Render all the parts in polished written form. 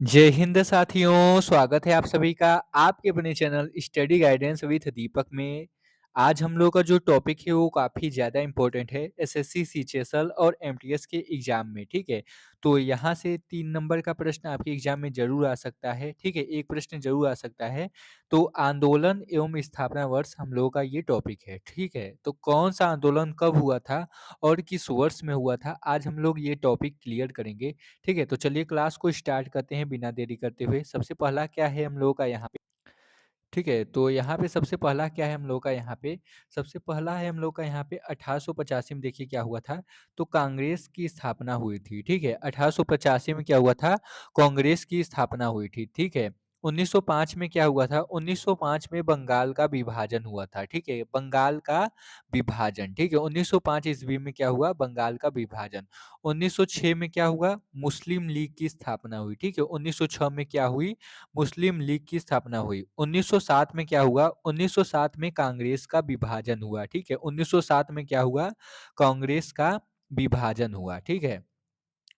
जय हिंद साथियों, स्वागत है आप सभी का आपके अपने चैनल स्टडी गाइडेंस विथ दीपक में। आज हम लोग का जो टॉपिक है वो काफ़ी ज़्यादा इम्पोर्टेंट है एसएससी सीजीएल और एमटीएस के एग्जाम में। ठीक है, तो यहाँ से 3 नंबर का प्रश्न आपके एग्जाम में जरूर आ सकता है। ठीक है, एक प्रश्न जरूर आ सकता है। तो आंदोलन एवं स्थापना वर्ष हम लोगों का ये टॉपिक है। ठीक है, तो कौन सा आंदोलन कब हुआ था और किस वर्ष में हुआ था, आज हम लोग ये टॉपिक क्लियर करेंगे। ठीक है, तो चलिए क्लास को स्टार्ट करते हैं बिना देरी करते हुए। सबसे पहला क्या है हम लोगों का यहाँ पे। ठीक है, तो यहाँ पे सबसे पहला क्या है हम लोग का यहाँ पे। सबसे पहला है हम लोग का यहाँ पे 1885 में। देखिए क्या हुआ था, तो कांग्रेस की स्थापना हुई थी। ठीक है, 1885 में क्या हुआ था, कांग्रेस की स्थापना हुई थी। ठीक है, 1905 में क्या हुआ था, 1905 में बंगाल का विभाजन हुआ था। ठीक है, बंगाल का विभाजन। ठीक है, 1905 ईस्वी में क्या हुआ, बंगाल का विभाजन। 1906 में क्या हुआ, मुस्लिम लीग की स्थापना हुई। ठीक है, 1906 में क्या हुई, मुस्लिम लीग की स्थापना हुई। 1907 में क्या हुआ, 1907 में कांग्रेस का विभाजन हुआ। ठीक है, 1907 में क्या हुआ, कांग्रेस का विभाजन हुआ। ठीक है,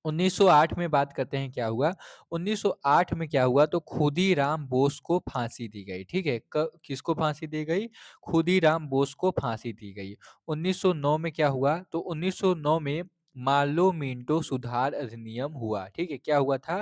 1908 में बात करते हैं क्या हुआ। 1908 में क्या हुआ, तो खुदीराम बोस को फांसी दी गई। ठीक है, किसको फांसी दी गई, खुदीराम बोस को फांसी दी गई। 1909 में क्या हुआ, तो 1909 में मार्लो मिंटो सुधार अधिनियम हुआ। ठीक है, क्या हुआ था,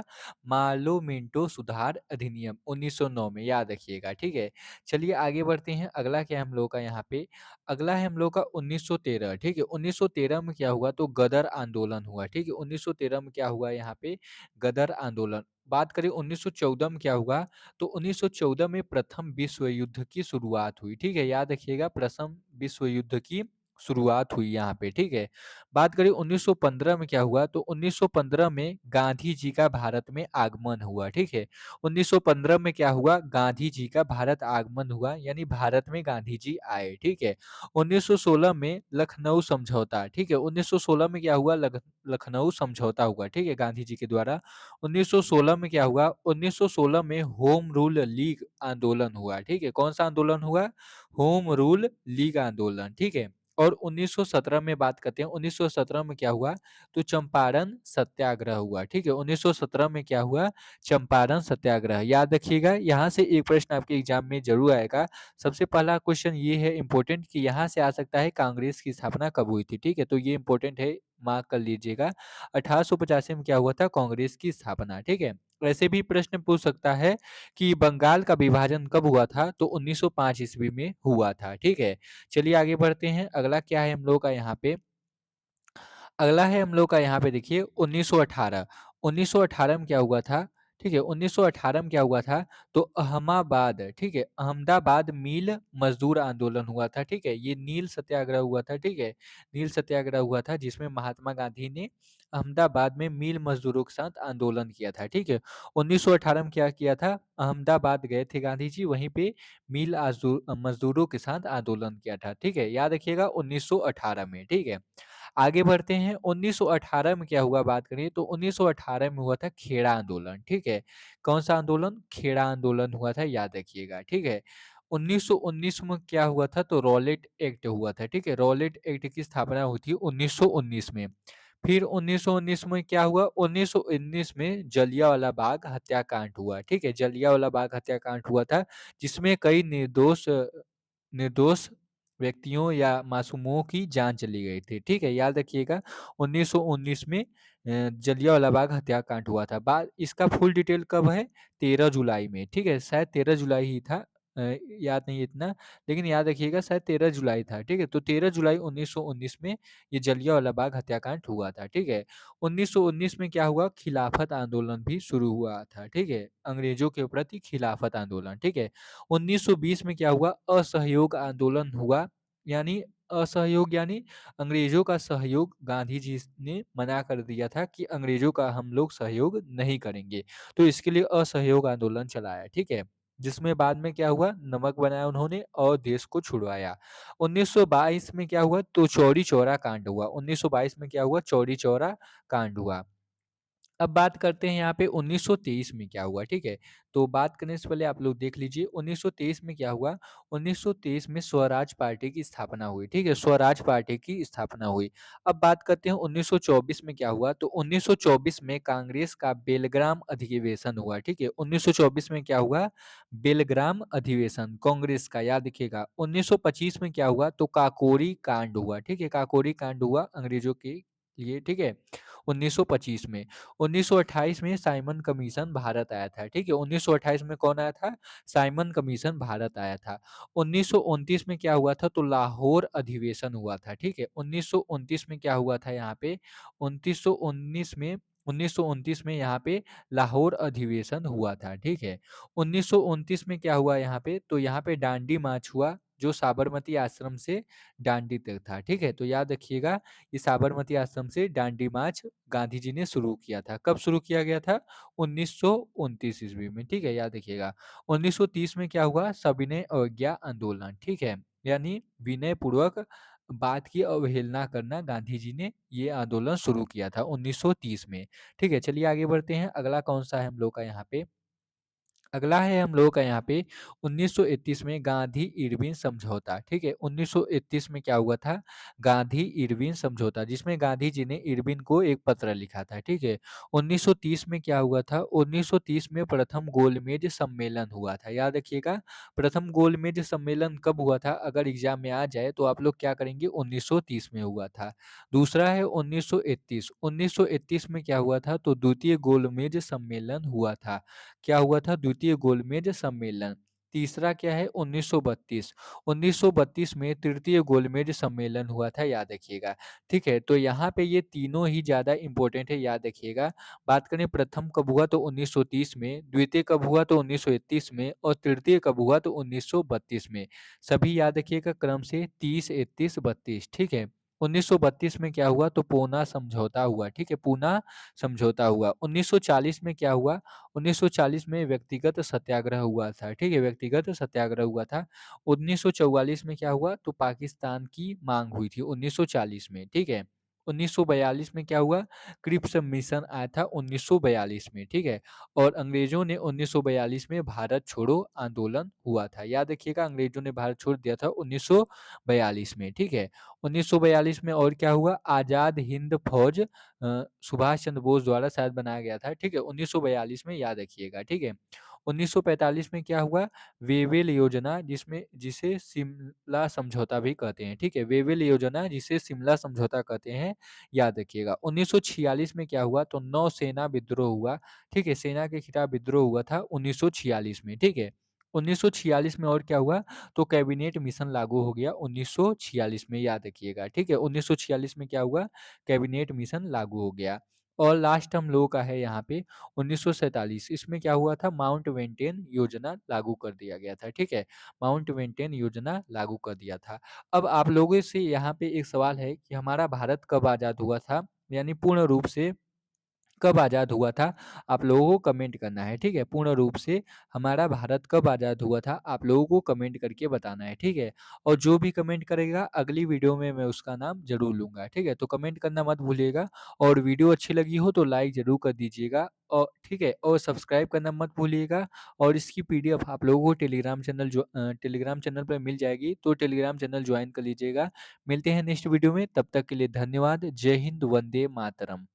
मार्लो मिंटो सुधार अधिनियम 1909 में, याद रखिएगा। ठीक है, चलिए आगे बढ़ते हैं। अगला क्या है हम लोग का यहाँ पे, अगला है हम लोग का 1913। ठीक है, 1913 में क्या हुआ, तो गदर आंदोलन हुआ। ठीक है, 1913 में क्या हुआ यहाँ पे, गदर आंदोलन। बात करें 1914 में क्या हुआ, तो 1914 में प्रथम विश्व युद्ध की शुरुआत हुई। ठीक है, याद रखिएगा, प्रथम विश्व युद्ध की शुरुआत हुई यहाँ पे। ठीक है, बात करें 1915 में क्या हुआ, तो 1915 में गांधी जी का भारत में आगमन हुआ। ठीक है, 1915 में क्या हुआ, गांधी जी का भारत आगमन हुआ, यानी भारत में गांधी जी आए। ठीक है, 1916 में लखनऊ समझौता। ठीक है, 1916 में क्या हुआ, लखनऊ समझौता हुआ। ठीक है, गांधी जी के द्वारा। 1916 में क्या हुआ, 1916 में होम रूल लीग आंदोलन हुआ। ठीक है, कौन सा आंदोलन हुआ, होम रूल लीग आंदोलन। ठीक है, और 1917 में बात करते हैं, 1917 में क्या हुआ, तो चंपारण सत्याग्रह हुआ। ठीक है, 1917 में क्या हुआ, चंपारण सत्याग्रह। याद रखिएगा, यहाँ से एक प्रश्न आपके एग्जाम में जरूर आएगा। सबसे पहला क्वेश्चन ये है इंपॉर्टेंट कि यहाँ से आ सकता है कांग्रेस की स्थापना कब हुई थी। ठीक है, तो ये इंपॉर्टेंट है, मार्क कर लीजिएगा। 1885 में क्या हुआ था, कांग्रेस की स्थापना। ठीक है, ऐसे भी प्रश्न पूछ सकता है कि बंगाल का विभाजन कब हुआ था, तो 1905 ईस्वी में हुआ था। ठीक है, चलिए आगे बढ़ते हैं। अगला क्या है हम लोग का यहाँ पे, अगला है हम लोग का यहाँ पे देखिए 1918। 1918 में क्या हुआ था, ठीक है, 1918 में क्या हुआ था, तो अहमदाबाद, ठीक है, अहमदाबाद मिल मजदूर आंदोलन हुआ था। ठीक है, ये नील सत्याग्रह हुआ था। ठीक है, नील सत्याग्रह हुआ था जिसमें महात्मा गांधी ने अहमदाबाद में मिल मजदूरों के साथ आंदोलन किया था। ठीक है, 1918 में क्या किया था, अहमदाबाद गए थे गांधी जी, वहीं पे मिल मजदूरों के साथ आंदोलन किया था। ठीक है, याद रखिएगा 1918 में। ठीक है, आगे बढ़ते हैं। 1918 में क्या हुआ, बात करें तो 1918 में हुआ था खेड़ा आंदोलन। ठीक है, कौन सा आंदोलन, खेड़ा आंदोलन हुआ था, याद रखिएगा। ठीक है, 1919 में क्या हुआ था, तो रॉलेट एक्ट हुआ था। ठीक है, रॉलेट एक्ट की स्थापना हुई थी 1919 में। फिर 1919 में क्या हुआ, 1919 में जलियांवाला बाग हत्याकांड हुआ। ठीक है, जलियांवाला बाग हत्याकांड हुआ था जिसमें कई निर्दोष निर्दोष व्यक्तियों या मासूमों की जान चली गई थी। ठीक है, याद रखिएगा 1919 में जलियांवाला बाग हत्याकांड हुआ था। बाद इसका फुल डिटेल कब है, 13 जुलाई में। ठीक है, शायद 13 जुलाई ही था, याद नहीं इतना, लेकिन याद रखिएगा शायद 13 जुलाई था। ठीक है, तो 13 जुलाई 1919 में ये जलियांवाला बाग हत्याकांड हुआ था। ठीक है, 1919 में क्या हुआ, खिलाफत आंदोलन भी शुरू हुआ था। ठीक है, अंग्रेजों के प्रति खिलाफत आंदोलन। ठीक है, 1920 में क्या हुआ, असहयोग आंदोलन हुआ, यानी असहयोग यानी अंग्रेजों का सहयोग गांधी जी ने मना कर दिया था कि अंग्रेजों का हम लोग सहयोग नहीं करेंगे, तो इसके लिए असहयोग आंदोलन चलाया। ठीक है, जिसमें बाद में क्या हुआ, नमक बनाया उन्होंने और देश को छुड़वाया। 1922 में क्या हुआ, तो चौरी चौरा कांड हुआ। 1922 में क्या हुआ, चौरी चौरा कांड हुआ। अब बात करते हैं यहाँ पे 1923 में क्या हुआ, ठीक है? तो बात करने से पहले आप लोग देख लीजिए 1923 में क्या हुआ, 1923 में स्वराज पार्टी की स्थापना हुई, ठीक है? स्वराज पार्टी की स्थापना हुई। अब बात करते हैं 1924 में क्या हुआ, तो 1924 में कांग्रेस का बेलग्राम अधिवेशन हुआ, ठीक है? 1924 में क्या हुआ? बेलग्राम अधिवेशन कांग्रेस का, याद रखिएगा। 1925 में क्या हुआ, तो काकोरी कांड हुआ, ठीक है? काकोरी कांड हुआ अंग्रेजों के लिए, ठीक है? 1925 में। 1928 में साइमन कमीशन भारत आया था, ठीक है? 1928 में कौन आया था? साइमन कमीशन भारत आया था। 1929 में क्या हुआ था? तो लाहौर अधिवेशन हुआ था, ठीक है? 1929 में क्या हुआ था यहाँ पे? 1929 में यहाँ पे लाहौर अधिवेशन हुआ था, ठीक है? 1929 में क्या हुआ यहाँ पे? तो यहाँ पे दांडी मार्च हुआ, जो साबरमती आश्रम से दांडी तक था, ठीक है? तो याद रखिएगा, ये साबरमती आश्रम से दांडी मार्च गांधी जी ने शुरू किया था। कब शुरू किया गया था? 1929 ईस्वी में, ठीक है? याद रखिएगा। 1930 में क्या हुआ? सविनय अवज्ञा आंदोलन, ठीक है? यानी विनय पूर्वक बात की अवहेलना करना, गांधी जी ने ये आंदोलन शुरू किया था 1930 में, ठीक है? चलिए आगे बढ़ते हैं। अगला कौन सा है हम लोग का यहाँ पे? अगला है हम लोगों का यहाँ पे 1931 में गांधी इरविन समझौता, ठीक है? 1931 में क्या हुआ था? गांधी इरविन समझौता, जिसमें गांधी जी ने इरविन को एक पत्र लिखा था, ठीक है? 1930 में क्या हुआ था? 1930 में प्रथम गोलमेज सम्मेलन हुआ था, याद रखिएगा। प्रथम गोलमेज सम्मेलन कब हुआ था? अगर एग्जाम में आ जाए तो आप लोग क्या करेंगे? 1930 में हुआ था। दूसरा है 1931, 1931 में क्या हुआ था? तो द्वितीय गोलमेज सम्मेलन हुआ था। क्या हुआ था? द्वितीय गोलमेज सम्मेलन। तीसरा क्या है? 1932, 1932 में तृतीय गोलमेज सम्मेलन हुआ था, याद रखिएगा, ठीक है? तो यहाँ पे ये तीनों ही ज़्यादा इंपॉर्टेंट है, याद रखिएगा। बात करें प्रथम कब हुआ, तो 1930 में, द्वितीय कब हुआ, तो 1931 में, और तृतीय कब हुआ, तो 1932 में। सभी याद रखिएगा क्रम से 30, 31, 32, ठीक है? 1932 में क्या हुआ? तो पूना समझौता हुआ, ठीक है? पूना समझौता हुआ। 1940 में क्या हुआ? 1940 में व्यक्तिगत सत्याग्रह हुआ था, ठीक है? व्यक्तिगत सत्याग्रह हुआ था। 1944 में क्या हुआ? तो पाकिस्तान की मांग हुई थी 1940 में, ठीक है? 1942 में क्या हुआ? क्रिप्स मिशन आया था 1942 में, ठीक है? और अंग्रेजों ने 1942 में भारत छोड़ो आंदोलन हुआ था, याद रखिएगा। अंग्रेजों ने भारत छोड़ दिया था 1942 में, ठीक है? 1942 में और क्या हुआ? आज़ाद हिंद फौज सुभाष चंद्र बोस द्वारा शायद बनाया गया था, ठीक है? 1942 में, याद रखिएगा, ठीक है? 1945 में क्या हुआ? वेवेल योजना, जिसे शिमला समझौता भी कहते हैं, ठीक है? वेवेल योजना, जिसे शिमला समझौता कहते हैं, याद रखिएगा। 1946 में क्या हुआ? तो नौसेना विद्रोह हुआ, ठीक है? सेना के खिलाफ विद्रोह हुआ था 1946 में, ठीक है? 1946 में और क्या हुआ? तो कैबिनेट मिशन लागू हो गया 1946 में, याद रखिएगा, ठीक है? 1946 में क्या हुआ? कैबिनेट मिशन लागू हो गया। और लास्ट हम लोगों का है यहाँ पे 1947, इसमें क्या हुआ था? माउंट बेंटेन योजना लागू कर दिया गया था, ठीक है? माउंट बेंटेन योजना लागू कर दिया था। अब आप लोगों से यहाँ पे एक सवाल है कि हमारा भारत कब आज़ाद हुआ था? यानी पूर्ण रूप से कब आज़ाद हुआ था? आप लोगों को कमेंट करना है, ठीक है? पूर्ण रूप से हमारा भारत कब आज़ाद हुआ था? आप लोगों को कमेंट करके बताना है, ठीक है? और जो भी कमेंट करेगा अगली वीडियो में मैं उसका नाम ज़रूर लूँगा, ठीक है? तो कमेंट करना मत भूलिएगा, और वीडियो अच्छी लगी हो तो लाइक ज़रूर कर दीजिएगा, और ठीक है? और सब्सक्राइब करना मत भूलिएगा, और इसकी पीडीएफ आप लोगों को टेलीग्राम चैनल पे मिल जाएगी, तो टेलीग्राम चैनल ज्वाइन कर लीजिएगा। मिलते हैं नेक्स्ट वीडियो में, तब तक के लिए धन्यवाद। जय हिंद, वंदे मातरम।